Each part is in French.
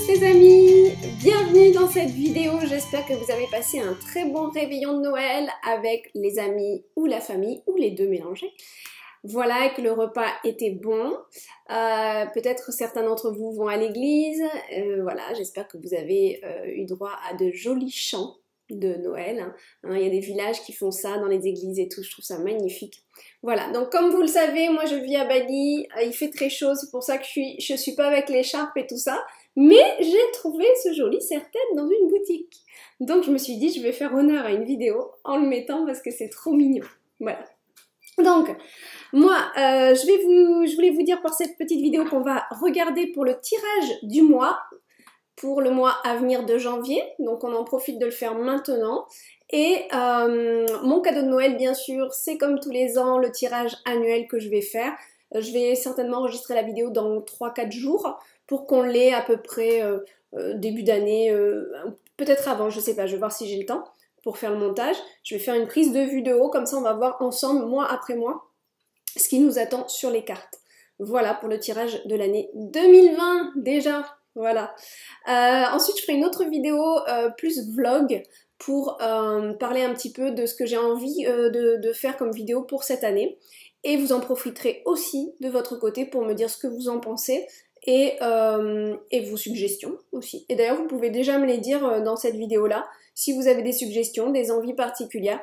les amis, bienvenue dans cette vidéo, j'espère que vous avez passé un très bon réveillon de Noël avec les amis ou la famille, ou les deux mélangés. Voilà, et que le repas était bon. Peut-être certains d'entre vous vont à l'église. Voilà, j'espère que vous avez eu droit à de jolis chants de Noël. Il y a des villages qui font ça dans les églises et tout, je trouve ça magnifique. Voilà, donc comme vous le savez, moi je vis à Bali, il fait très chaud, c'est pour ça que je suis pas avec l'écharpe et tout ça. Mais j'ai trouvé ce joli serre-tête dans une boutique. Donc je me suis dit, je vais faire honneur à une vidéo en le mettant parce que c'est trop mignon. Voilà. Donc, moi, je voulais vous dire pour cette petite vidéo qu'on va regarder pour le tirage du mois, pour le mois à venir de janvier. Donc on en profite de le faire maintenant. Et mon cadeau de Noël, bien sûr, c'est comme tous les ans le tirage annuel que je vais faire. Je vais certainement enregistrer la vidéo dans 3-4 jours pour qu'on l'ait à peu près début d'année, peut-être avant, je sais pas, je vais voir si j'ai le temps pour faire le montage. Je vais faire une prise de vue de haut, comme ça on va voir ensemble, mois après mois, ce qui nous attend sur les cartes. Voilà pour le tirage de l'année 2020 déjà, voilà. Ensuite je ferai une autre vidéo plus vlog pour parler un petit peu de ce que j'ai envie de faire comme vidéo pour cette année. Et vous en profiterez aussi de votre côté pour me dire ce que vous en pensez et vos suggestions aussi. Et d'ailleurs, vous pouvez déjà me les dire dans cette vidéo-là, si vous avez des suggestions, des envies particulières.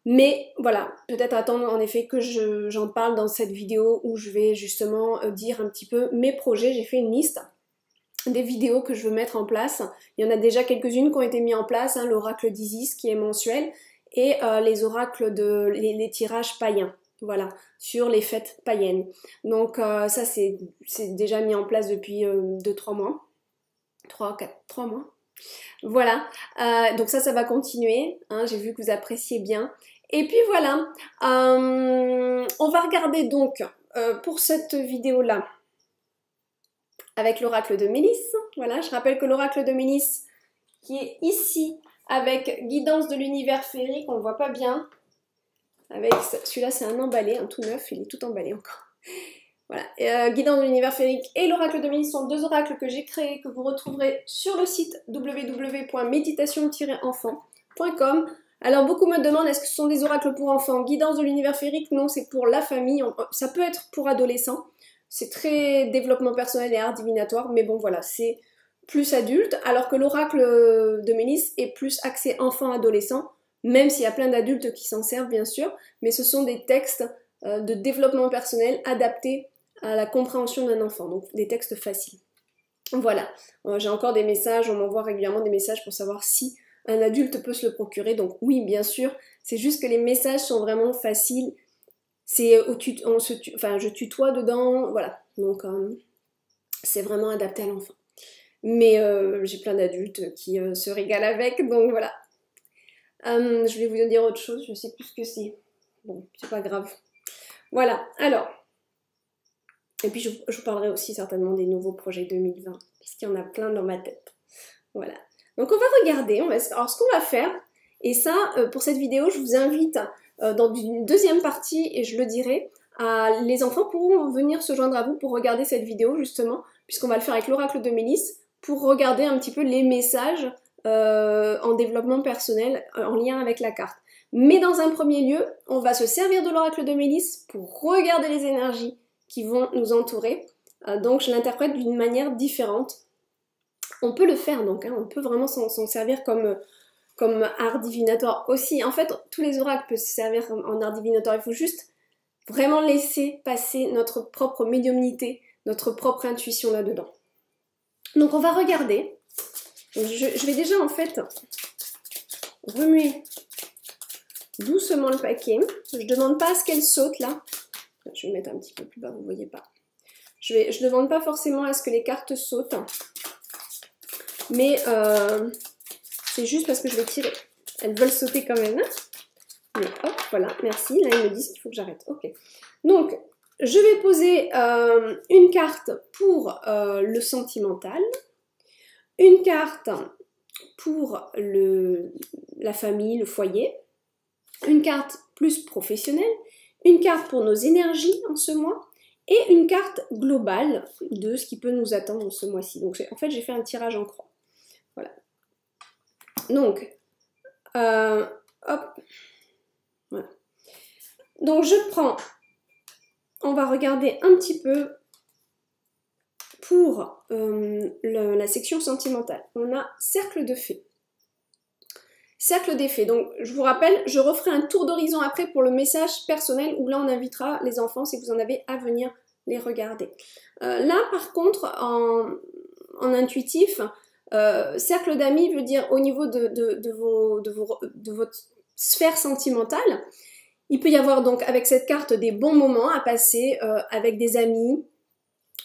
Mais voilà, peut-être attendre en effet que j'en parle dans cette vidéo où je vais justement dire un petit peu mes projets. J'ai fait une liste des vidéos que je veux mettre en place. Il y en a déjà quelques-unes qui ont été mises en place, hein, l'oracle d'Isis qui est mensuel et les oracles les tirages païens. Voilà, sur les fêtes païennes. Donc ça c'est déjà mis en place depuis 2-3 mois. 3 mois. Voilà, donc ça va continuer. Hein, j'ai vu que vous appréciez bien. Et puis voilà, on va regarder donc pour cette vidéo-là avec l'oracle de Mélisse. Voilà, je rappelle que l'oracle de Mélisse qui est ici avec guidance de l'univers féerique, on ne le voit pas bien. Avec celui-là, c'est un emballé, un tout neuf, il est tout emballé encore. Voilà, guidance de l'univers féerique et l'oracle de Mélisse sont deux oracles que j'ai créés, que vous retrouverez sur le site www.méditation-enfant.com. Alors beaucoup me demandent, est-ce que ce sont des oracles pour enfants? Guidance de l'univers féerique, non, c'est pour la famille, ça peut être pour adolescents. C'est très développement personnel et art divinatoire, mais bon voilà, c'est plus adulte, alors que l'oracle de Mélisse est plus axé enfant-adolescent, même s'il y a plein d'adultes qui s'en servent bien sûr, mais ce sont des textes de développement personnel adaptés à la compréhension d'un enfant, donc des textes faciles. Voilà, j'ai encore des messages, on m'envoie régulièrement des messages pour savoir si un adulte peut se le procurer, donc oui bien sûr, c'est juste que les messages sont vraiment faciles, c'est je tutoie dedans, voilà, donc c'est vraiment adapté à l'enfant. Mais j'ai plein d'adultes qui se régalent avec, donc voilà. Je voulais vous dire autre chose, je sais plus ce que c'est. Bon, c'est pas grave. Voilà, alors. Et puis je vous parlerai aussi certainement des nouveaux projets 2020, parce qu'il y en a plein dans ma tête. Voilà. Donc on va regarder, alors ce qu'on va faire, et ça, pour cette vidéo, je vous invite dans une deuxième partie, et je le dirai, les enfants pourront venir se joindre à vous pour regarder cette vidéo, justement, puisqu'on va le faire avec l'oracle de Mélisse, pour regarder un petit peu les messages en développement personnel en lien avec la carte. Mais dans un premier lieu, on va se servir de l'oracle de Mélisse pour regarder les énergies qui vont nous entourer. Donc je l'interprète d'une manière différente. On peut le faire donc, hein, on peut vraiment s'en servir comme art divinatoire aussi. En fait, tous les oracles peuvent se servir en art divinatoire. Il faut juste vraiment laisser passer notre propre médiumnité, notre propre intuition là-dedans. Donc on va regarder. Je vais déjà en fait remuer doucement le paquet. Je ne demande pas à ce qu'elle saute là. Je vais mettre un petit peu plus bas, vous ne voyez pas. Je ne demande pas forcément à ce que les cartes sautent. Mais c'est juste parce que je vais tirer. Elles veulent sauter quand même. Mais hop, voilà, merci. Là, ils me disent qu'il faut que j'arrête. Ok. Donc, je vais poser une carte pour le sentimental. Une carte pour la famille, le foyer. Une carte plus professionnelle. Une carte pour nos énergies en ce mois. et une carte globale de ce qui peut nous attendre ce mois-ci. Donc en fait j'ai fait un tirage en croix. Voilà. Donc, hop, voilà. Donc je prends, on va regarder un petit peu pour la section sentimentale. On a cercle de fées. Cercle des fées. Donc je vous rappelle, je referai un tour d'horizon après pour le message personnel où là on invitera les enfants si vous en avez à venir les regarder. Là par contre en intuitif, cercle d'amis veut dire au niveau de votre sphère sentimentale, il peut y avoir donc avec cette carte des bons moments à passer avec des amis.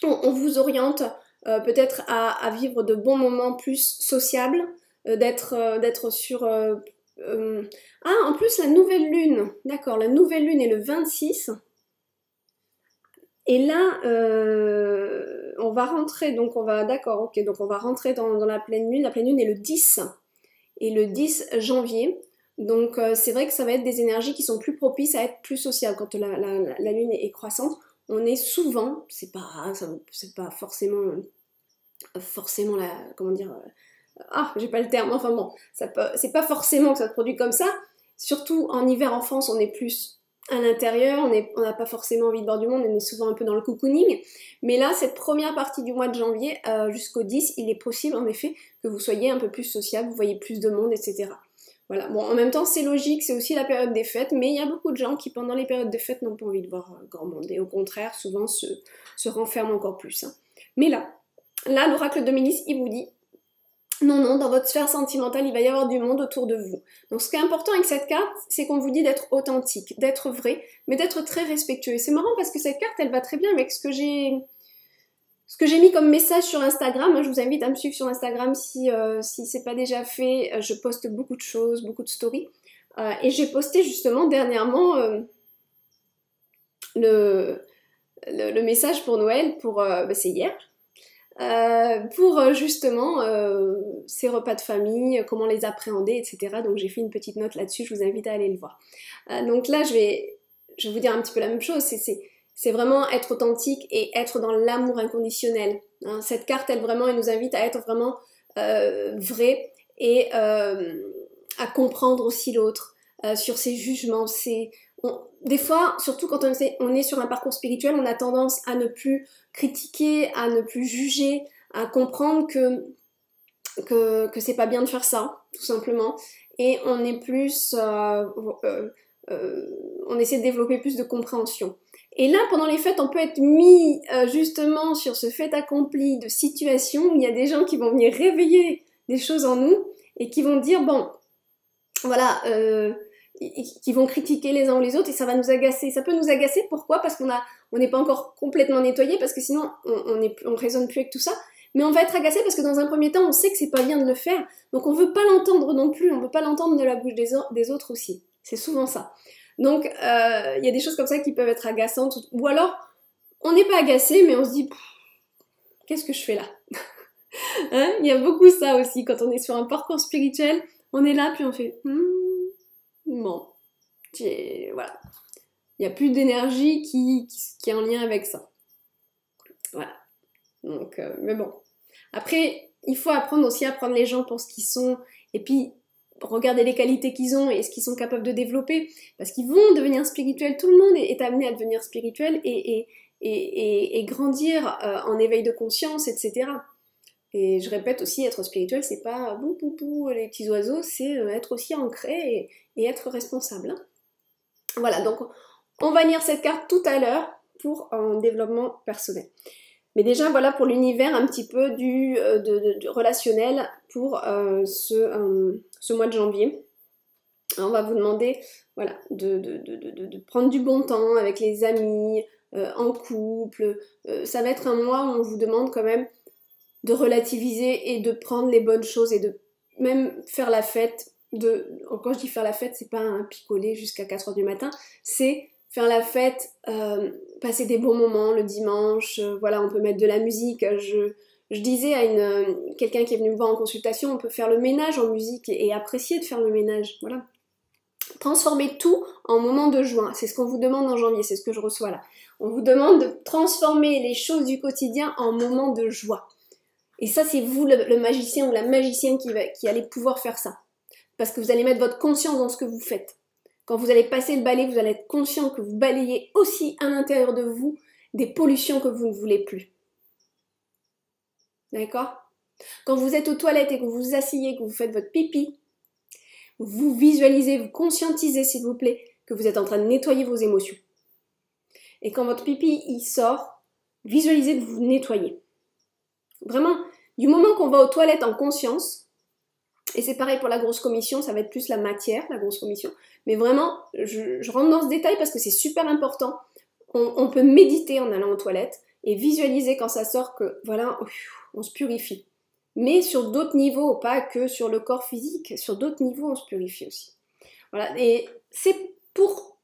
On vous oriente peut-être à vivre de bons moments plus sociables, d'être sur... Ah, en plus la nouvelle lune, d'accord, la nouvelle lune est le 26. Et là, on va rentrer, donc on va, d'accord, ok, donc on va rentrer dans la pleine lune. La pleine lune est le 10, et le 10 janvier. Donc c'est vrai que ça va être des énergies qui sont plus propices à être plus sociales. Quand la lune est croissante, on est souvent, c'est pas forcément la, comment dire, j'ai pas le terme, enfin bon, c'est pas forcément que ça se produit comme ça. Surtout en hiver en France, on est plus à l'intérieur, on n'a pas forcément envie de voir du monde, on est souvent un peu dans le cocooning. Mais là, cette première partie du mois de janvier jusqu'au 10, il est possible en effet que vous soyez un peu plus sociable, vous voyez plus de monde, etc. Voilà, bon, en même temps, c'est logique, c'est aussi la période des fêtes, mais il y a beaucoup de gens qui, pendant les périodes de fêtes, n'ont pas envie de voir grand monde, et au contraire, souvent se renferment encore plus. Hein. Mais là, l'oracle de Mélis, il vous dit, non, dans votre sphère sentimentale, il va y avoir du monde autour de vous. Donc ce qui est important avec cette carte, c'est qu'on vous dit d'être authentique, d'être vrai, mais d'être très respectueux. Et c'est marrant parce que cette carte, elle va très bien avec ce que j'ai mis comme message sur Instagram. Je vous invite à me suivre sur Instagram si c'est pas déjà fait. Je poste beaucoup de choses, beaucoup de stories. Et j'ai posté justement dernièrement le message pour Noël, c'est hier, pour justement ces repas de famille, comment les appréhender, etc. Donc j'ai fait une petite note là-dessus, je vous invite à aller le voir. Donc là, je vais vous dire un petit peu la même chose, c'est vraiment être authentique et être dans l'amour inconditionnel. Hein. Cette carte, elle nous invite à être vraiment vrai et à comprendre aussi l'autre sur ses jugements. Des fois, surtout quand on est sur un parcours spirituel, on a tendance à ne plus critiquer, à ne plus juger, à comprendre que c'est pas bien de faire ça, tout simplement. Et on est plus... on essaie de développer plus de compréhension. Et là, pendant les fêtes, on peut être mis justement sur ce fait accompli de situation où il y a des gens qui vont venir réveiller des choses en nous et qui vont dire, bon, voilà... qui vont critiquer les uns ou les autres et ça va nous agacer. Ça peut nous agacer, pourquoi? Parce qu'on n'est pas encore complètement nettoyé, parce que sinon on raisonne plus avec tout ça, mais on va être agacé parce que dans un premier temps on sait que c'est pas bien de le faire, donc on veut pas l'entendre non plus, on veut pas l'entendre de la bouche des autres aussi. C'est souvent ça. Donc il y a des choses comme ça qui peuvent être agaçantes, ou alors on n'est pas agacé mais on se dit qu'est-ce que je fais là? Hein, il y a beaucoup ça aussi quand on est sur un parcours spirituel, on est là puis on fait bon, voilà. Il n'y a plus d'énergie qui est en lien avec ça. Voilà. Donc, mais bon. Après, il faut apprendre aussi à prendre les gens pour ce qu'ils sont, et puis regarder les qualités qu'ils ont et ce qu'ils sont capables de développer, parce qu'ils vont devenir spirituels. Tout le monde est amené à devenir spirituel et grandir en éveil de conscience, etc. Et je répète aussi, être spirituel, c'est pas bou bou bou les petits oiseaux, c'est être aussi ancré et être responsable. Hein. Voilà, donc on va lire cette carte tout à l'heure pour un développement personnel. Mais déjà, voilà pour l'univers un petit peu du relationnel pour ce mois de janvier. On va vous demander voilà, de prendre du bon temps avec les amis, en couple. Ça va être un mois où on vous demande quand même de relativiser et de prendre les bonnes choses et de même faire la fête. Quand je dis faire la fête, c'est pas un picoler jusqu'à 4h du matin, c'est faire la fête, passer des bons moments le dimanche, voilà, on peut mettre de la musique. Je disais à quelqu'un qui est venu me voir en consultation, on peut faire le ménage en musique et apprécier de faire le ménage, voilà. Transformez tout en moment de joie. C'est ce qu'on vous demande en janvier, c'est ce que je reçois là. On vous demande de transformer les choses du quotidien en moments de joie. Et ça, c'est vous, le magicien ou la magicienne qui allez pouvoir faire ça. Parce que vous allez mettre votre conscience dans ce que vous faites. Quand vous allez passer le balai, vous allez être conscient que vous balayez aussi à l'intérieur de vous des pollutions que vous ne voulez plus. D'accord? Quand vous êtes aux toilettes et que vous vous asseyez, que vous faites votre pipi, vous visualisez, vous conscientisez, s'il vous plaît, que vous êtes en train de nettoyer vos émotions. Et quand votre pipi, il sort, visualisez que vous nettoyez. Vraiment, du moment qu'on va aux toilettes en conscience, et c'est pareil pour la grosse commission, ça va être plus la matière, la grosse commission, mais vraiment, je rentre dans ce détail parce que c'est super important. On peut méditer en allant aux toilettes et visualiser quand ça sort que, voilà, on se purifie. Mais sur d'autres niveaux, pas que sur le corps physique, sur d'autres niveaux, on se purifie aussi. Voilà, et c'est pour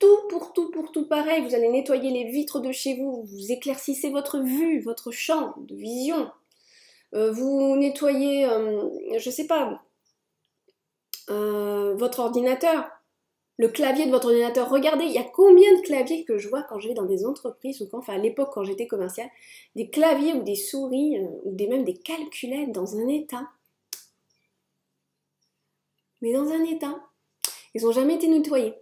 tout pareil. Vous allez nettoyer les vitres de chez vous, vous éclaircissez votre vue, votre champ de vision. Vous nettoyez, je sais pas, votre ordinateur, le clavier de votre ordinateur. Regardez, il y a combien de claviers que je vois quand je vais dans des entreprises, ou à l'époque quand j'étais commerciale, des claviers ou des souris, ou même des calculettes dans un état. Mais dans un état. Ils n'ont jamais été nettoyés.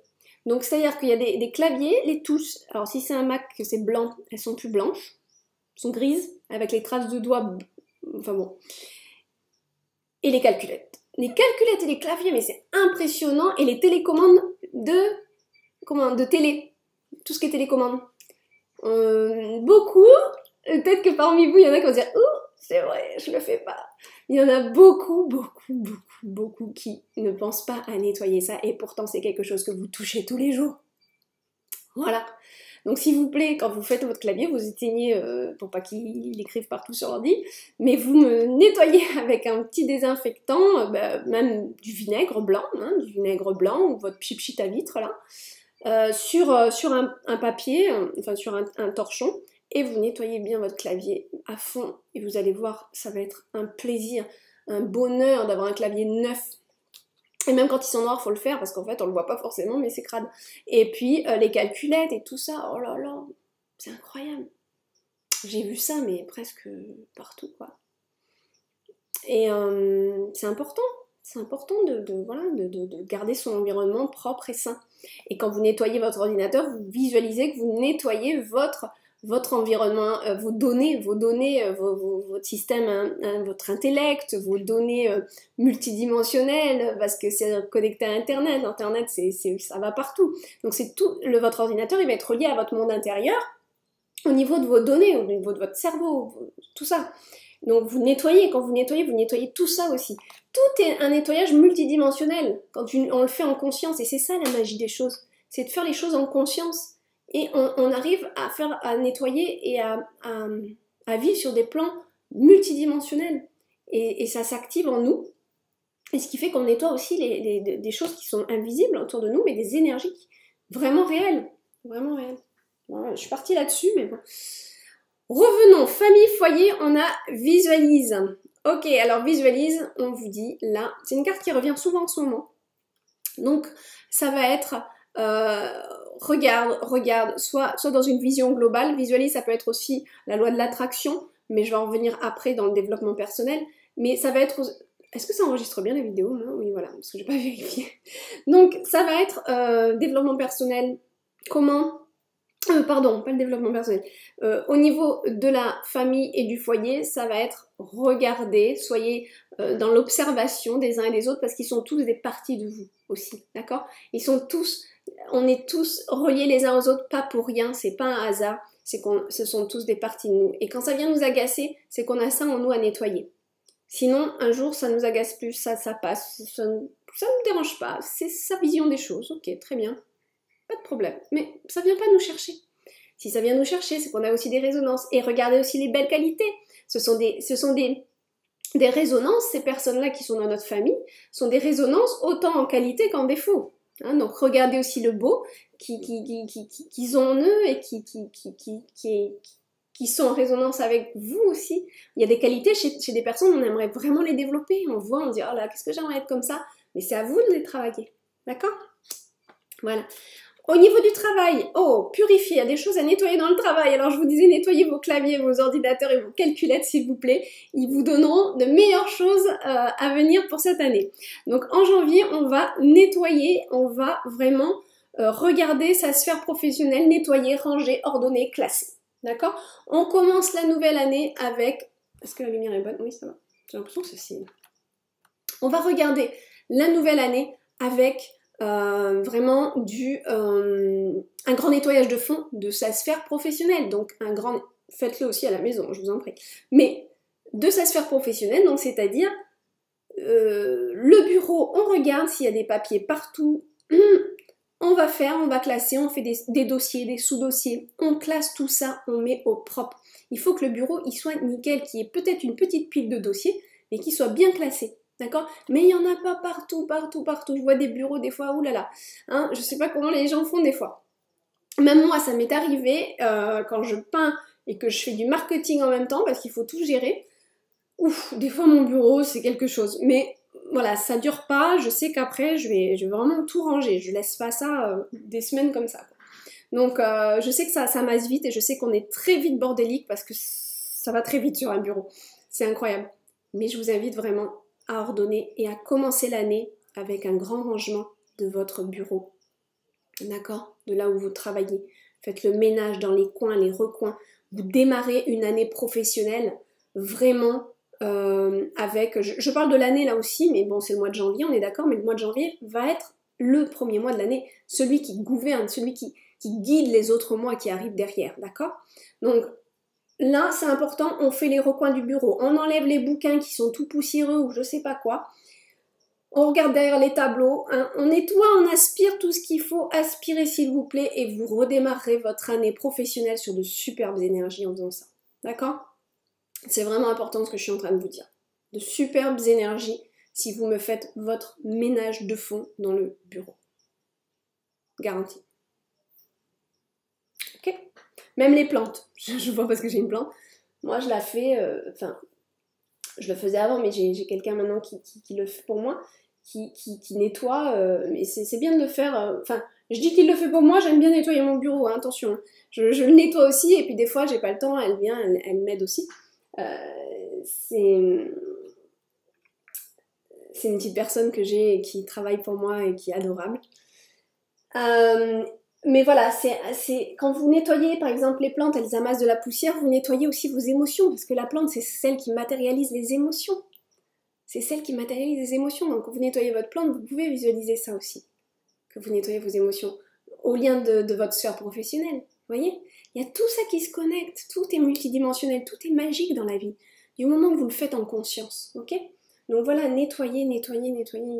Donc c'est-à-dire qu'il y a des claviers, les touches, alors si c'est un Mac que c'est blanc, elles sont plus blanches, elles sont grises, avec les traces de doigts, enfin bon. Et les calculettes. Les calculettes et les claviers, mais c'est impressionnant. Et les télécommandes de télé. Tout ce qui est télécommande. Beaucoup, peut-être que parmi vous, il y en a qui vont dire « Oh, c'est vrai, je le fais pas ». Il y en a beaucoup qui ne pensent pas à nettoyer ça. Et pourtant, c'est quelque chose que vous touchez tous les jours. Voilà. Donc s'il vous plaît, quand vous faites votre clavier, vous éteignez, pour pas qu'il écrive partout sur l'ordi, mais vous me nettoyez avec un petit désinfectant, même du vinaigre blanc, ou votre pchit à vitre là, sur un papier, enfin sur un torchon, et vous nettoyez bien votre clavier à fond, et vous allez voir, ça va être un plaisir, un bonheur d'avoir un clavier neuf. Et même quand ils sont noirs, faut le faire, parce qu'en fait, on le voit pas forcément, mais c'est crade. Et puis, les calculettes et tout ça, oh là là, c'est incroyable. J'ai vu ça, mais presque partout, quoi. Et c'est important de garder son environnement propre et sain. Et quand vous nettoyez votre ordinateur, vous visualisez que vous nettoyez votre environnement, vos données, votre système, votre intellect, vos données multidimensionnelles, parce que c'est connecté à Internet. Internet, ça va partout. Donc c'est tout, votre ordinateur, il va être relié à votre monde intérieur, au niveau de vos données, au niveau de votre cerveau, tout ça. Donc vous nettoyez, quand vous nettoyez tout ça aussi. Tout est un nettoyage multidimensionnel, quand on le fait en conscience, et c'est ça la magie des choses, c'est de faire les choses en conscience. Et on arrive à nettoyer et à vivre sur des plans multidimensionnels. Et ça s'active en nous. Et ce qui fait qu'on nettoie aussi des choses qui sont invisibles autour de nous, mais des énergies vraiment réelles. Vraiment réelles. Bon, je suis partie là-dessus, mais bon. Revenons, famille, foyer, on a visualise. Ok, alors visualise, on vous dit là, c'est une carte qui revient souvent en ce moment. Donc, ça va être... regarde, soit dans une vision globale, visualise, ça peut être aussi la loi de l'attraction, mais je vais en revenir après dans le développement personnel, mais ça va être... Est-ce que ça enregistre bien la vidéo? Non, oui, voilà, parce que j'ai pas vérifié. Donc, ça va être développement personnel, comment... pardon, pas le développement personnel. Au niveau de la famille et du foyer, ça va être regarder, soyez dans l'observation des uns et des autres, parce qu'ils sont tous des parties de vous aussi, d'accord? On est tous reliés les uns aux autres, pas pour rien, c'est pas un hasard, ce sont tous des parties de nous. Et quand ça vient nous agacer, c'est qu'on a ça en nous à nettoyer. Sinon, un jour, ça nous agace plus, ça passe, ça ne nous dérange pas, c'est sa vision des choses, ok, très bien. Pas de problème, mais ça vient pas nous chercher. Si ça vient nous chercher, c'est qu'on a aussi des résonances. Et regardez aussi les belles qualités. Ce sont des résonances, ces personnes-là qui sont dans notre famille, sont des résonances autant en qualité qu'en défaut. Hein, donc regardez aussi le beau qu'ils ont en eux et qui sont en résonance avec vous aussi. Il y a des qualités chez des personnes, on aimerait vraiment les développer. On voit, on dit, oh là, qu'est-ce que j'aimerais être comme ça? Mais c'est à vous de les travailler. D'accord? Voilà. Au niveau du travail, oh, purifier, il y a des choses à nettoyer dans le travail. Alors je vous disais, nettoyez vos claviers, vos ordinateurs et vos calculettes s'il vous plaît. Ils vous donneront de meilleures choses à venir pour cette année. Donc en janvier, on va nettoyer, on va vraiment regarder sa sphère professionnelle, nettoyer, ranger, ordonner, classer. D'accord? On commence la nouvelle année avec... Est-ce que la lumière est bonne? Oui, ça va. J'ai l'impression que c'est signe. On va regarder la nouvelle année avec... vraiment un grand nettoyage de fond de sa sphère professionnelle, donc faites-le aussi à la maison, je vous en prie, mais de sa sphère professionnelle, donc c'est-à-dire le bureau, on regarde s'il y a des papiers partout, on va classer, on fait des dossiers, des sous-dossiers, on classe tout ça, on met au propre. Il faut que le bureau il soit nickel, qu'il y ait peut-être une petite pile de dossiers, mais qu'il soit bien classé. D'accord? Mais il n'y en a pas partout, partout, partout. Je vois des bureaux des fois, oulala. Hein, je sais pas comment les gens font des fois. Même moi, ça m'est arrivé quand je peins et que je fais du marketing en même temps, parce qu'il faut tout gérer. Ouf, des fois mon bureau, c'est quelque chose. Mais voilà, ça dure pas. Je sais qu'après, je vais vraiment tout ranger. Je laisse pas ça des semaines comme ça. Donc, je sais que ça masse vite et je sais qu'on est très vite bordélique parce que ça va très vite sur un bureau. C'est incroyable. Mais je vous invite vraiment à ordonner et à commencer l'année avec un grand rangement de votre bureau. D'accord? De là où vous travaillez. Faites le ménage dans les coins, les recoins. Vous démarrez une année professionnelle vraiment avec... Je parle de l'année là aussi, mais bon, c'est le mois de janvier, on est d'accord, mais le mois de janvier va être le premier mois de l'année. Celui qui gouverne, celui qui guide les autres mois qui arrivent derrière. D'accord? Donc, là, c'est important, on fait les recoins du bureau, on enlève les bouquins qui sont tout poussiéreux ou je sais pas quoi. On regarde derrière les tableaux, hein, on nettoie, on aspire tout ce qu'il faut aspirer s'il vous plaît et vous redémarrerez votre année professionnelle sur de superbes énergies en faisant ça. D'accord? C'est vraiment important ce que je suis en train de vous dire. De superbes énergies si vous me faites votre ménage de fond dans le bureau. Garantie. Ok? Même les plantes, je vois parce que j'ai une plante. Moi, je la fais, je le faisais avant, mais j'ai quelqu'un maintenant qui le fait pour moi, qui nettoie, mais c'est bien de le faire, je dis qu'il le fait pour moi, j'aime bien nettoyer mon bureau, hein, attention. Hein. Je le nettoie aussi, et puis des fois, j'ai pas le temps, elle vient, elle m'aide aussi. C'est une petite personne que j'ai et qui travaille pour moi et qui est adorable. Mais voilà, c'est quand vous nettoyez par exemple les plantes, elles amassent de la poussière, vous nettoyez aussi vos émotions, parce que la plante c'est celle qui matérialise les émotions. C'est celle qui matérialise les émotions, donc quand vous nettoyez votre plante, vous pouvez visualiser ça aussi, que vous nettoyez vos émotions, au lien de votre sphère professionnelle, vous voyez? Il y a tout ça qui se connecte, tout est multidimensionnel, tout est magique dans la vie, du moment que vous le faites en conscience, ok? Donc voilà, nettoyer, nettoyer, nettoyer.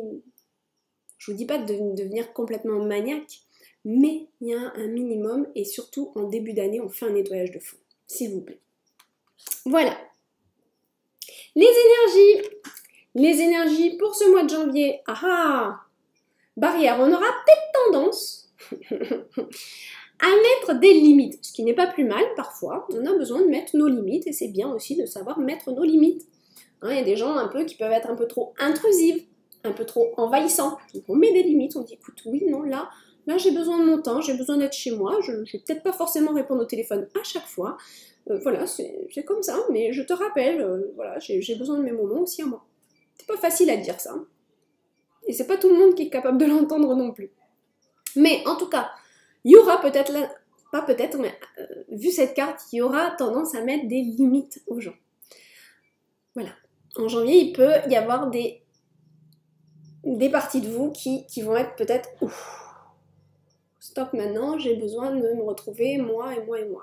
Je vous dis pas de devenir complètement maniaque, mais il y a un minimum et surtout en début d'année, on fait un nettoyage de fond, s'il vous plaît. Voilà. Les énergies pour ce mois de janvier. Ah ah! Barrière, on aura peut-être tendance à mettre des limites, ce qui n'est pas plus mal parfois. On a besoin de mettre nos limites et c'est bien aussi de savoir mettre nos limites. Hein, il y a des gens un peu qui peuvent être un peu trop intrusifs, un peu trop envahissants. Donc on met des limites, on dit écoute, oui, non, là j'ai besoin de mon temps, j'ai besoin d'être chez moi, je ne vais peut-être pas forcément répondre au téléphone à chaque fois. Voilà, c'est comme ça, mais je te rappelle, voilà, j'ai besoin de mes moments aussi à moi. C'est pas facile à dire ça. Et c'est pas tout le monde qui est capable de l'entendre non plus. Mais en tout cas, il y aura peut-être, pas peut-être, mais vu cette carte, il y aura tendance à mettre des limites aux gens. Voilà. En janvier, il peut y avoir des parties de vous qui vont être peut-être stop maintenant, j'ai besoin de me retrouver moi et moi et moi.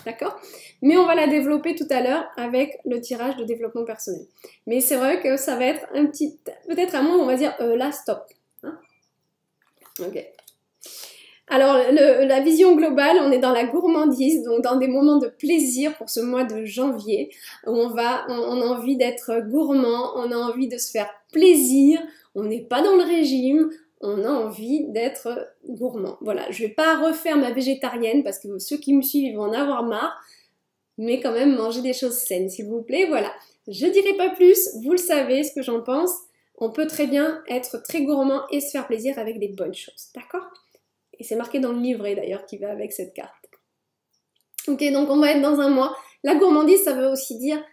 D'accord? Mais on va la développer tout à l'heure avec le tirage de développement personnel. Mais c'est vrai que ça va être un petit... Peut-être un moment où on va dire là, stop. Hein? Ok. Alors, la vision globale, on est dans la gourmandise, donc dans des moments de plaisir pour ce mois de janvier, où on a envie d'être gourmand, on a envie de se faire plaisir, on n'est pas dans le régime, on a envie d'être gourmand. Voilà, je vais pas refaire ma végétarienne, parce que ceux qui me suivent, ils vont en avoir marre, mais quand même manger des choses saines, s'il vous plaît, voilà. Je dirai pas plus, vous le savez ce que j'en pense, on peut très bien être très gourmand et se faire plaisir avec des bonnes choses, d'accord ? Et c'est marqué dans le livret d'ailleurs qui va avec cette carte. Ok, donc on va être dans un mois. La gourmandise, ça veut aussi dire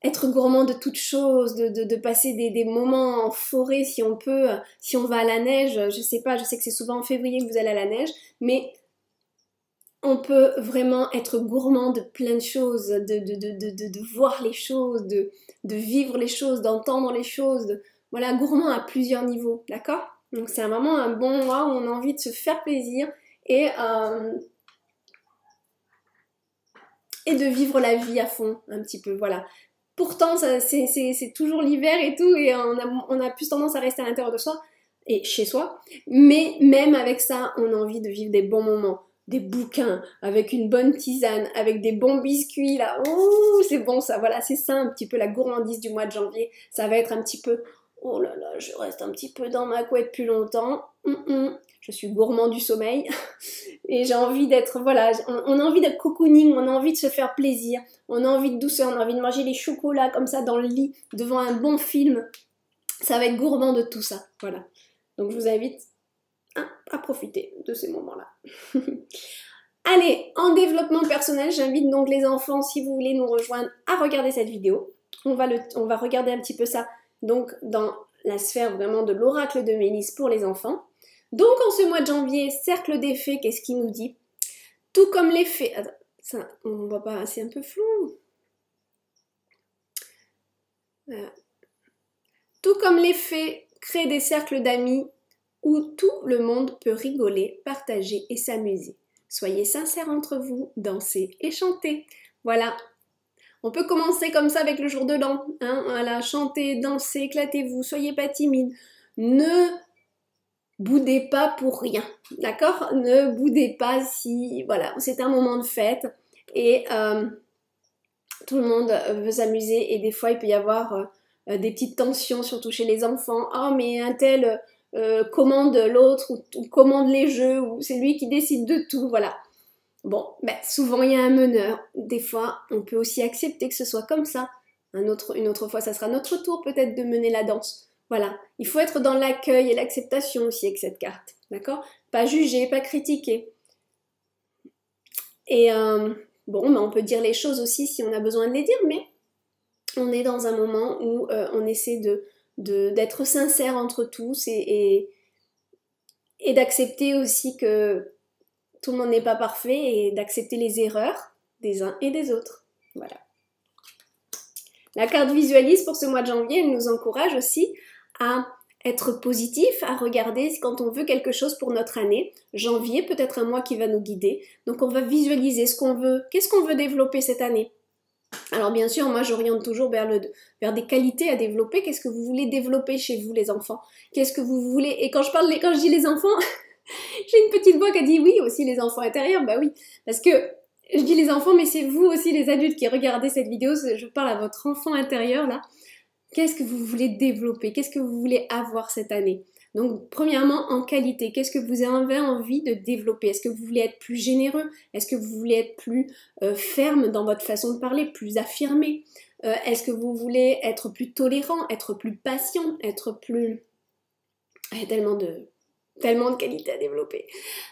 être gourmand de toutes choses, de passer des moments en forêt si on peut, si on va à la neige, je sais pas, je sais que c'est souvent en février que vous allez à la neige, mais on peut vraiment être gourmand de plein de choses, de voir les choses, de vivre les choses, d'entendre les choses, voilà, gourmand à plusieurs niveaux, d'accord? Donc c'est vraiment un bon mois où on a envie de se faire plaisir et de vivre la vie à fond, un petit peu, voilà. Pourtant, c'est toujours l'hiver et tout, et on a plus tendance à rester à l'intérieur de soi et chez soi. Mais même avec ça, on a envie de vivre des bons moments, des bouquins, avec une bonne tisane, avec des bons biscuits, là. Oh, c'est bon ça, voilà, c'est ça un petit peu la gourmandise du mois de janvier. Ça va être un petit peu, oh là là, je reste un petit peu dans ma couette plus longtemps. Je suis gourmand du sommeil. Et j'ai envie d'être, voilà, on a envie d'être cocooning, on a envie de se faire plaisir, on a envie de douceur, on a envie de manger les chocolats comme ça dans le lit, devant un bon film. Ça va être gourmand de tout ça, voilà. Donc je vous invite à profiter de ces moments-là. Allez, en développement personnel, j'invite donc les enfants, si vous voulez nous rejoindre, à regarder cette vidéo. On va regarder un petit peu ça, donc dans la sphère vraiment de l'oracle de Mélisse pour les enfants. Donc en ce mois de janvier, cercle des fées, qu'est-ce qu'il nous dit? Tout comme les fées... Attends, ça, on voit pas, c'est un peu flou. Voilà. Tout comme les fées créent des cercles d'amis où tout le monde peut rigoler, partager et s'amuser. Soyez sincères entre vous, dansez et chantez. Voilà. On peut commencer comme ça avec le jour de l'an. Hein, voilà, chantez, dansez, éclatez-vous, soyez pas timides. Ne boudez pas pour rien, d'accord? Ne boudez pas si, voilà, c'est un moment de fête et tout le monde veut s'amuser et des fois il peut y avoir des petites tensions, surtout chez les enfants. Oh mais un tel commande l'autre ou commande les jeux ou c'est lui qui décide de tout, voilà. Bon, ben, souvent il y a un meneur. Des fois, on peut aussi accepter que ce soit comme ça. Une autre fois, ça sera notre tour peut-être de mener la danse. Voilà, il faut être dans l'accueil et l'acceptation aussi avec cette carte, d'accord? Pas juger, pas critiquer. Et bon, ben, on peut dire les choses aussi si on a besoin de les dire, mais on est dans un moment où on essaie d'être sincère entre tous et d'accepter aussi que tout le monde n'est pas parfait et d'accepter les erreurs des uns et des autres. Voilà. La carte visualise pour ce mois de janvier, elle nous encourage aussi à être positif, à regarder quand on veut quelque chose pour notre année. Janvier, peut-être un mois qui va nous guider. Donc on va visualiser ce qu'on veut, qu'est-ce qu'on veut développer cette année. Alors bien sûr, moi j'oriente toujours vers des qualités à développer. Qu'est-ce que vous voulez développer chez vous les enfants? Qu'est-ce que vous voulez? Et quand je dis les enfants, j'ai une petite voix qui a dit oui aussi les enfants intérieurs. Bah oui, parce que je dis les enfants, mais c'est vous aussi les adultes qui regardez cette vidéo. Je parle à votre enfant intérieur là. Qu'est-ce que vous voulez développer? Qu'est-ce que vous voulez avoir cette année? Donc, premièrement, en qualité, qu'est-ce que vous avez envie de développer? Est-ce que vous voulez être plus généreux? Est-ce que vous voulez être plus ferme dans votre façon de parler, plus affirmé? Est-ce que vous voulez être plus tolérant, être plus patient, être plus... Il y a tellement de qualités à développer.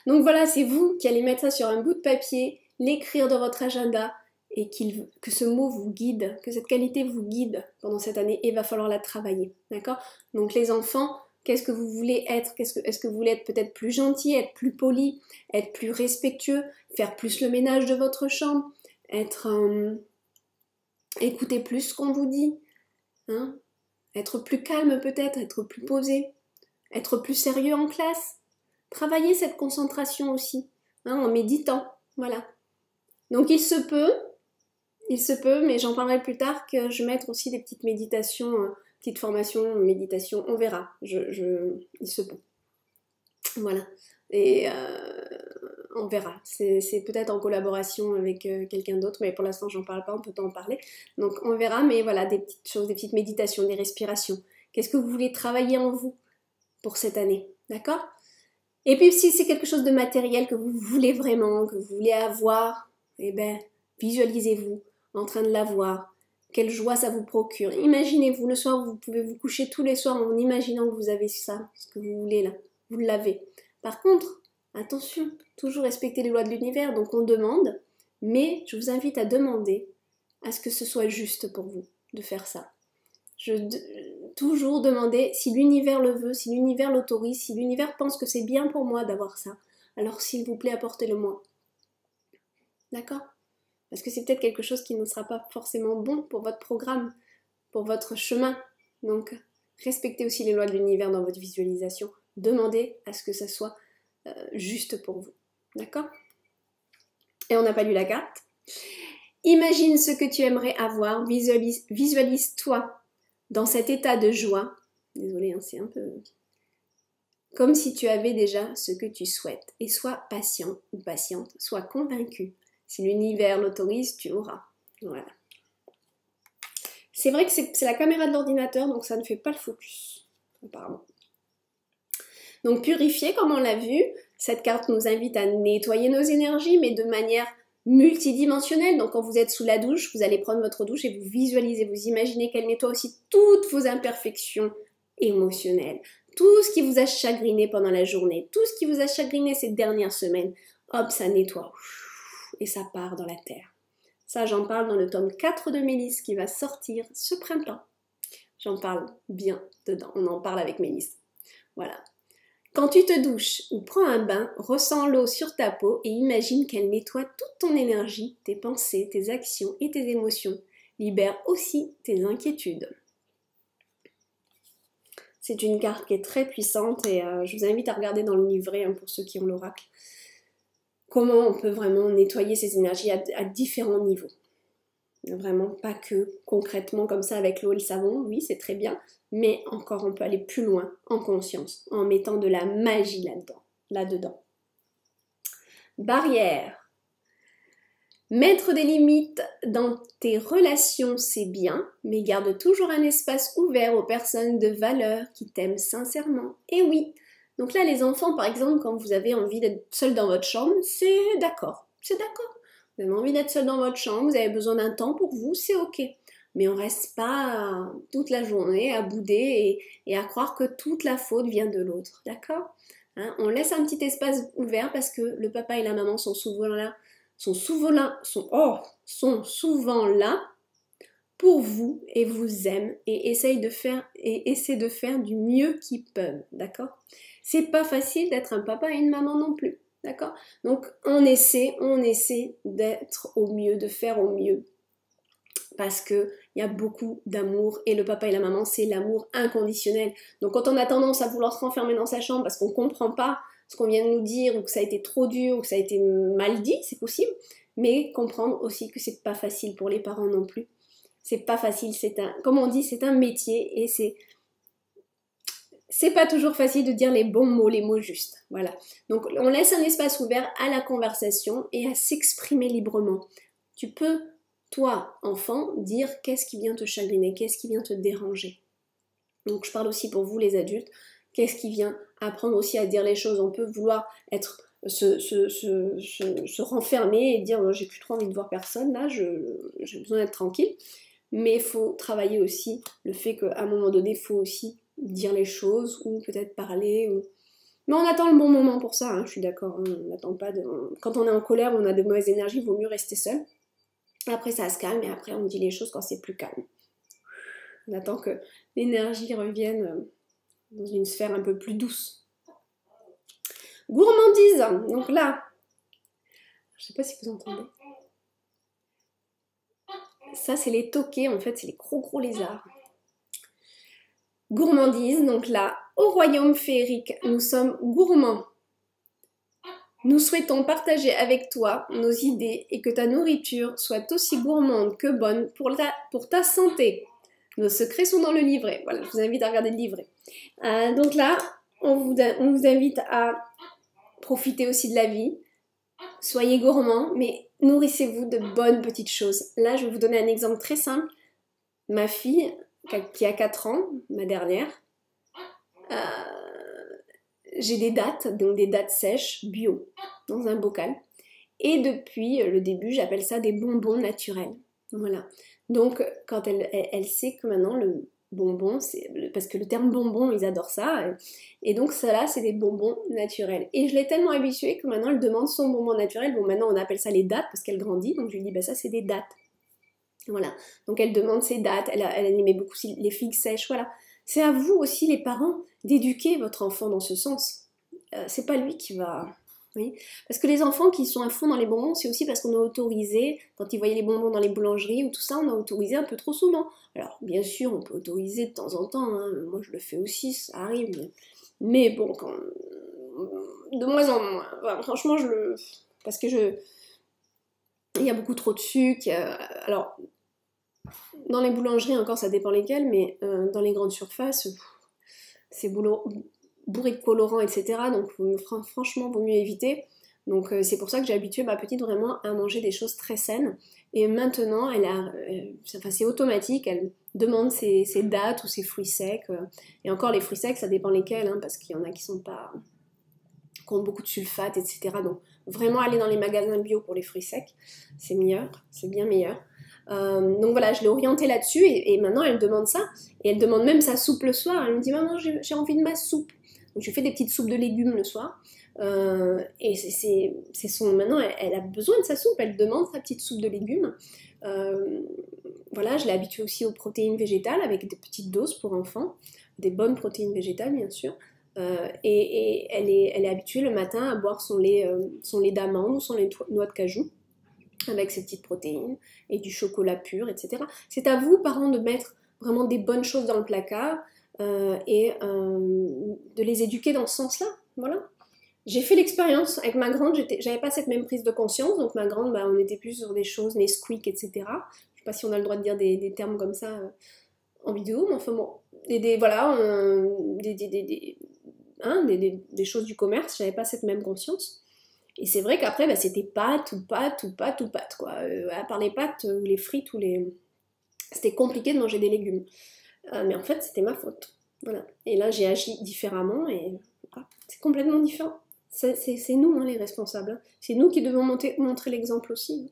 Donc voilà, c'est vous qui allez mettre ça sur un bout de papier, l'écrire dans votre agenda, et que ce mot vous guide, que cette qualité vous guide pendant cette année, et il va falloir la travailler, d'accord? Donc les enfants, qu'est-ce que vous voulez être? Est-ce que vous voulez être peut-être plus gentil, être plus poli, être plus respectueux, faire plus le ménage de votre chambre, écouter plus ce qu'on vous dit, hein? Être plus calme peut-être, être plus posé, être plus sérieux en classe, travailler cette concentration aussi, hein, en méditant, voilà. Donc il se peut, mais j'en parlerai plus tard, que je mette aussi des petites méditations, petites formations, méditation, on verra, il se peut. Voilà, et on verra, c'est peut-être en collaboration avec quelqu'un d'autre, mais pour l'instant j'en parle pas, on peut en parler. Donc on verra, mais voilà, des petites choses, des petites méditations, des respirations. Qu'est-ce que vous voulez travailler en vous pour cette année, d'accord? Et puis si c'est quelque chose de matériel que vous voulez vraiment, que vous voulez avoir, eh ben, visualisez-vous en train de l'avoir. Quelle joie ça vous procure. Imaginez-vous, le soir, vous pouvez vous coucher tous les soirs en imaginant que vous avez ça, ce que vous voulez là. Vous l'avez. Par contre, Attention, toujours respecter les lois de l'univers, donc on demande, mais je vous invite à demander à ce que ce soit juste pour vous de faire ça. Toujours demander si l'univers le veut, si l'univers l'autorise, si l'univers pense que c'est bien pour moi d'avoir ça, alors s'il vous plaît, apportez-le-moi. D'accord? Parce que c'est peut-être quelque chose qui ne sera pas forcément bon pour votre programme, pour votre chemin. Donc, respectez aussi les lois de l'univers dans votre visualisation. Demandez à ce que ça soit juste pour vous. D'accord? Et on n'a pas lu la carte. Imagine ce que tu aimerais avoir. Visualise-toi dans cet état de joie. Désolée, hein, c'est un peu... Comme si tu avais déjà ce que tu souhaites. Et sois patient ou patiente. Sois convaincu. Si l'univers l'autorise, tu auras. Voilà. C'est vrai que c'est la caméra de l'ordinateur, donc ça ne fait pas le focus, apparemment. Donc purifier, comme on l'a vu, cette carte nous invite à nettoyer nos énergies, mais de manière multidimensionnelle. Donc quand vous êtes sous la douche, vous allez prendre votre douche et vous visualisez, vous imaginez qu'elle nettoie aussi toutes vos imperfections émotionnelles, tout ce qui vous a chagriné pendant la journée, tout ce qui vous a chagriné ces dernières semaines. Hop, ça nettoie et ça part dans la terre. Ça, j'en parle dans le tome 4 de Mélisse qui va sortir ce printemps. J'en parle bien dedans, on en parle avec Mélisse. Voilà. Quand tu te douches ou prends un bain, ressens l'eau sur ta peau et imagine qu'elle nettoie toute ton énergie, tes pensées, tes actions et tes émotions. Libère aussi tes inquiétudes. C'est une carte qui est très puissante et je vous invite à regarder dans le livret, hein, pour ceux qui ont l'oracle, comment on peut vraiment nettoyer ces énergies à différents niveaux. Vraiment pas que concrètement comme ça avec l'eau et le savon, oui c'est très bien, mais encore on peut aller plus loin en conscience, en mettant de la magie là-dedans. Barrière. Mettre des limites dans tes relations c'est bien, mais garde toujours un espace ouvert aux personnes de valeur qui t'aiment sincèrement. Et oui, donc là les enfants par exemple quand vous avez envie d'être seul dans votre chambre, c'est d'accord, c'est d'accord. Vous avez envie d'être seul dans votre chambre, vous avez besoin d'un temps pour vous, c'est ok. Mais on reste pas toute la journée à bouder et à croire que toute la faute vient de l'autre, d'accord, hein? On laisse un petit espace ouvert parce que le papa et la maman sont souvent là pour vous et vous aiment et essaient de faire du mieux qu'ils peuvent, d'accord? C'est pas facile d'être un papa et une maman non plus. D'accord? Donc on essaie d'être au mieux, de faire au mieux. Parce qu'il y a beaucoup d'amour et le papa et la maman, c'est l'amour inconditionnel. Donc quand on a tendance à vouloir se renfermer dans sa chambre parce qu'on ne comprend pas ce qu'on vient de nous dire ou que ça a été trop dur ou que ça a été mal dit, c'est possible. Mais comprendre aussi que c'est pas facile pour les parents non plus. C'est pas facile, comme on dit, c'est un métier et c'est pas toujours facile de dire les bons mots, les mots justes. Voilà. Donc, on laisse un espace ouvert à la conversation et à s'exprimer librement. Tu peux, toi, enfant, dire qu'est-ce qui vient te chagriner, qu'est-ce qui vient te déranger. Donc, je parle aussi pour vous, les adultes, qu'est-ce qui vient apprendre aussi à dire les choses. On peut vouloir se renfermer et dire j'ai plus trop envie de voir personne, là, j'ai besoin d'être tranquille. Mais il faut travailler aussi le fait qu'à un moment donné, il faut aussi dire les choses ou peut-être parler. Mais on attend le bon moment pour ça, hein, je suis d'accord. Hein, on n'attend pas quand on est en colère ou on a de mauvaises énergies, il vaut mieux rester seul. Après ça se calme et après on dit les choses quand c'est plus calme. On attend que l'énergie revienne dans une sphère un peu plus douce. Gourmandise, donc là, je sais pas si vous entendez. Ça c'est les toqués, en fait c'est les gros lézards. Gourmandise, donc là, au royaume féerique, nous sommes gourmands. Nous souhaitons partager avec toi nos idées et que ta nourriture soit aussi gourmande que bonne pour ta santé. Nos secrets sont dans le livret. Voilà, je vous invite à regarder le livret. Donc là, on vous invite à profiter aussi de la vie. Soyez gourmands, mais nourrissez-vous de bonnes petites choses. Là, je vais vous donner un exemple très simple. Ma fille, qui a 4 ans, ma dernière, j'ai des dattes, donc des dattes sèches, bio, dans un bocal. Et depuis le début, j'appelle ça des bonbons naturels. Voilà. Donc, quand elle sait que maintenant, bonbons, parce que le terme bonbon, ils adorent ça, et donc ça là, c'est des bonbons naturels. Et je l'ai tellement habituée que maintenant, elle demande son bonbon naturel. Bon, maintenant, on appelle ça les dattes, parce qu'elle grandit, donc je lui dis, bah ça, c'est des dattes. Voilà, donc elle demande ses dattes, elle aimait beaucoup les figues sèches, voilà. C'est à vous aussi, les parents, d'éduquer votre enfant dans ce sens. C'est pas lui qui va... Oui. Parce que les enfants qui sont à fond dans les bonbons, c'est aussi parce qu'on a autorisé, quand ils voyaient les bonbons dans les boulangeries ou tout ça, on a autorisé un peu trop souvent. Alors, bien sûr, on peut autoriser de temps en temps, hein. Moi je le fais aussi, ça arrive. Mais bon, de moins en moins. Enfin, franchement, parce que il y a beaucoup trop de sucre. Alors, dans les boulangeries encore, ça dépend lesquelles, mais dans les grandes surfaces, c'est bourré de colorants, etc. Donc franchement, vaut mieux éviter. Donc c'est pour ça que j'ai habitué ma petite vraiment à manger des choses très saines. Et maintenant, c'est automatique, elle demande ses dattes ou ses fruits secs. Et encore, les fruits secs, ça dépend lesquels, hein, parce qu'il y en a qui ont beaucoup de sulfate, etc. Donc vraiment aller dans les magasins bio pour les fruits secs, c'est meilleur, c'est bien meilleur. Donc voilà, je l'ai orientée là-dessus et maintenant elle demande ça. Et elle demande même sa soupe le soir. Elle me dit, maman, j'ai envie de ma soupe. Donc je lui fais des petites soupes de légumes le soir. Et maintenant, elle a besoin de sa soupe. Elle demande sa petite soupe de légumes. Voilà, je l'ai habituée aussi aux protéines végétales avec des petites doses pour enfants. Des bonnes protéines végétales, bien sûr. Et elle est habituée le matin à boire son lait d'amande ou son lait de noix de cajou, avec ses petites protéines et du chocolat pur, etc. C'est à vous, parents, de mettre vraiment des bonnes choses dans le placard et de les éduquer dans ce sens-là. Voilà. J'ai fait l'expérience avec ma grande, j'avais pas cette même prise de conscience, donc ma grande, on était plus sur des choses, Nesquik, etc. Je sais pas si on a le droit de dire des termes comme ça en vidéo, mais enfin bon, des choses du commerce, j'avais pas cette même conscience. Et c'est vrai qu'après, c'était pâtes, quoi. À part les pâtes ou les frites, c'était compliqué de manger des légumes. Mais en fait, c'était ma faute. Voilà. Et là, j'ai agi différemment et voilà. C'est complètement différent. C'est nous, hein, les responsables. Hein. C'est nous qui devons montrer l'exemple aussi.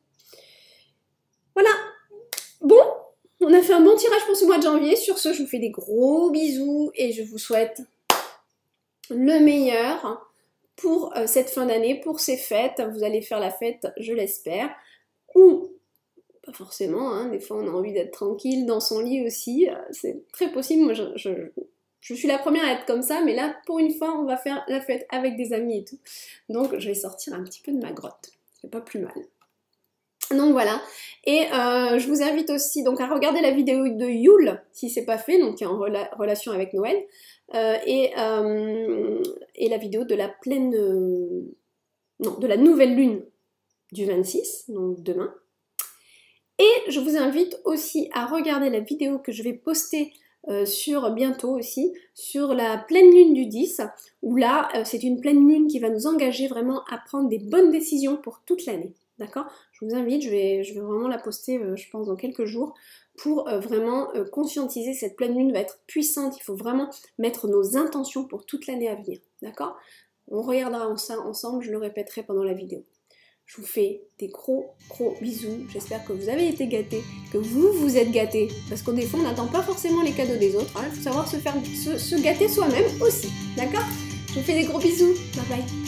Voilà. Bon, on a fait un bon tirage pour ce mois de janvier. Sur ce, je vous fais des gros bisous et je vous souhaite le meilleur pour cette fin d'année, pour ces fêtes. Vous allez faire la fête, je l'espère, ou pas forcément, hein, des fois on a envie d'être tranquille dans son lit aussi, c'est très possible. Moi je suis la première à être comme ça, mais là pour une fois on va faire la fête avec des amis et tout, donc je vais sortir un petit peu de ma grotte, c'est pas plus mal. Donc voilà, et je vous invite aussi donc à regarder la vidéo de Yule, si c'est pas fait, donc qui est en relation avec Noël, et la vidéo de la de la nouvelle lune du 26, donc demain. Et je vous invite aussi à regarder la vidéo que je vais poster bientôt aussi, sur la pleine lune du 10, où là, c'est une pleine lune qui va nous engager vraiment à prendre des bonnes décisions pour toute l'année. D'accord? Je vous invite, je vais vraiment la poster, je pense, dans quelques jours, pour vraiment conscientiser. Cette pleine lune va être puissante, il faut vraiment mettre nos intentions pour toute l'année à venir. D'accord? On regardera ça ensemble, je le répéterai pendant la vidéo. Je vous fais des gros bisous, j'espère que vous avez été gâtés, que vous êtes gâtés, parce qu'au des fois on n'attend pas forcément les cadeaux des autres, hein. Il faut savoir se gâter soi-même aussi, d'accord? Je vous fais des gros bisous, bye bye.